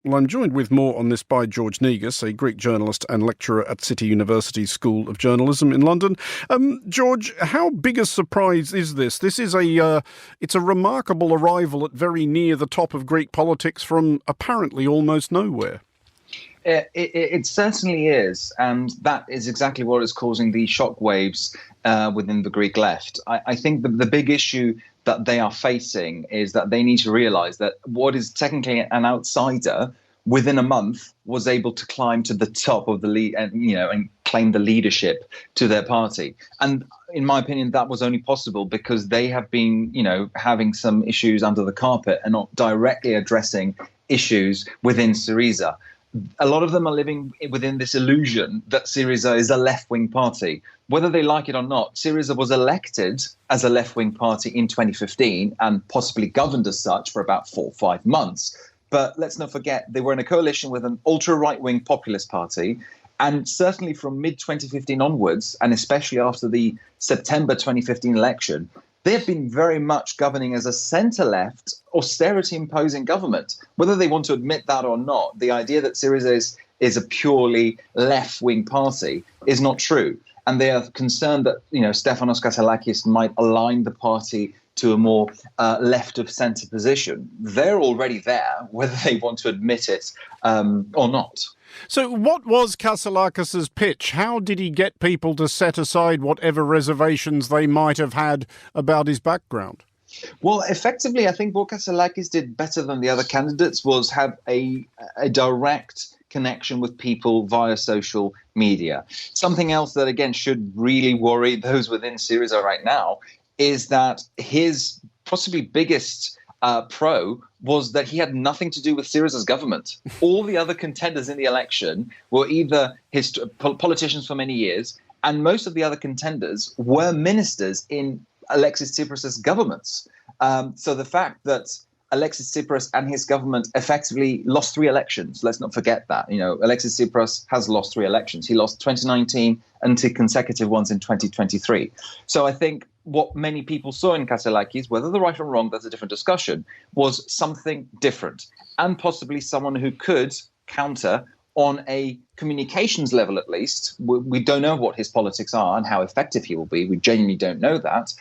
Well, I'm joined with more on this by George Negas, a Greek journalist and lecturer at City University's School of Journalism in London. George, how big a surprise is this? It's a remarkable arrival at very near the top of Greek politics from apparently almost nowhere. It certainly is, and that is exactly what is causing the shockwaves within the Greek left. I think the big issue that they are facing is that they need to realise that what is technically an outsider within a month was able to climb to the top of the lead and claim the leadership to their party. And in my opinion, that was only possible because they have been, having some issues under the carpet and not directly addressing issues within Syriza. A lot of them are living within this illusion that Syriza is a left-wing party. Whether they like it or not, Syriza was elected as a left-wing party in 2015 and possibly governed as such for about 4 or 5 months. But let's not forget, they were in a coalition with an ultra-right-wing populist party. And certainly from mid-2015 onwards, and especially after the September 2015 election, they have been very much governing as a centre-left, austerity-imposing government. Whether they want to admit that or not, the idea that Syriza is a purely left-wing party is not true. And they are concerned that, Stefanos Kasselakis might align the party to a more left-of-centre position. They're already there, whether they want to admit it or not. So what was Kasselakis' pitch? How did he get people to set aside whatever reservations they might have had about his background? Well, effectively, I think what Kasselakis did better than the other candidates was have a direct connection with people via social media. Something else that, again, should really worry those within Syriza right now is that his possibly biggest pro was that he had nothing to do with Syriza's government. All the other contenders in the election were either politicians for many years, and most of the other contenders were ministers in Alexis Tsipras' governments. So the fact that Alexis Tsipras and his government effectively lost 3 elections. Let's not forget that. Alexis Tsipras has lost 3 elections. He lost 2019 and 2 consecutive ones in 2023. So I think what many people saw in Kasselakis, whether they're right or wrong, that's a different discussion, was something different and possibly someone who could counter on a communications level, at least. We don't know what his politics are and how effective he will be. We genuinely don't know that.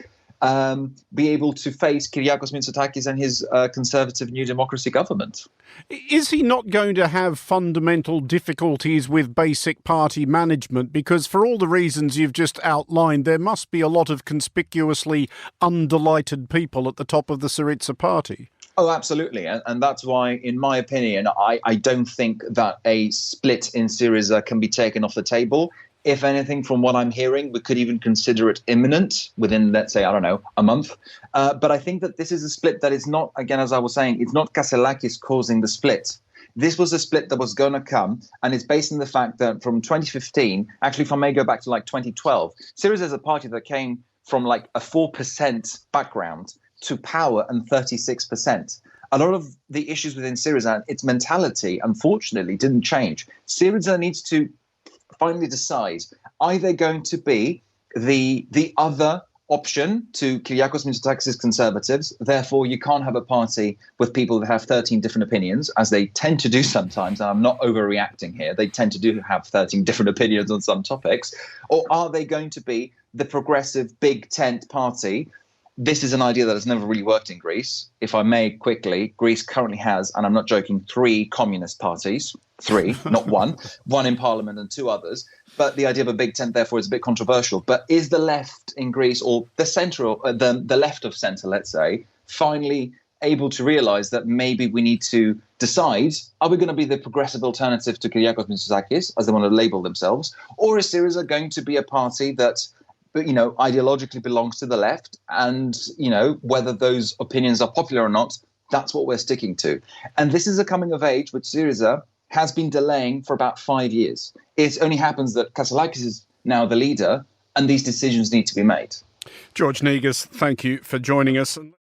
Be able to face Kyriakos Mitsotakis and his conservative New Democracy government. Is he not going to have fundamental difficulties with basic party management? Because for all the reasons you've just outlined, there must be a lot of conspicuously undelighted people at the top of the Syriza party. Oh, absolutely. And that's why, in my opinion, I don't think that a split in Syriza can be taken off the table. If anything, from what I'm hearing, we could even consider it imminent within, let's say, a month. But I think that this is a split that is not, again, as I was saying, it's not Kasselakis causing the split. This was a split that was going to come, and it's based on the fact that from 2015, actually, if I may go back to 2012, Syriza is a party that came from a 4% background to power and 36%. A lot of the issues within Syriza, its mentality, unfortunately, didn't change. Syriza needs to finally decide, are they going to be the other option to Kyriakos Mitsotakis' Conservatives? Therefore, you can't have a party with people that have 13 different opinions, as they tend to do sometimes. And I'm not overreacting here. They tend to have 13 different opinions on some topics. Or are they going to be the progressive big tent party? This is an idea that has never really worked in Greece. If I may quickly, Greece currently has, and I'm not joking, 3 communist parties. 3, not one in parliament and 2 others. But the idea of a big tent, therefore, is a bit controversial. But is the left in Greece, or the centre, the left of centre, let's say, finally able to realise that maybe we need to decide, are we going to be the progressive alternative to Kyriakos Mitsotakis, as they want to label themselves, or is Syriza going to be a party that ideologically belongs to the left, and, whether those opinions are popular or not, that's what we're sticking to. And this is a coming of age which Syriza has been delaying for about 5 years. It only happens that Kasselakis is now the leader, and these decisions need to be made. George Negas, thank you for joining us.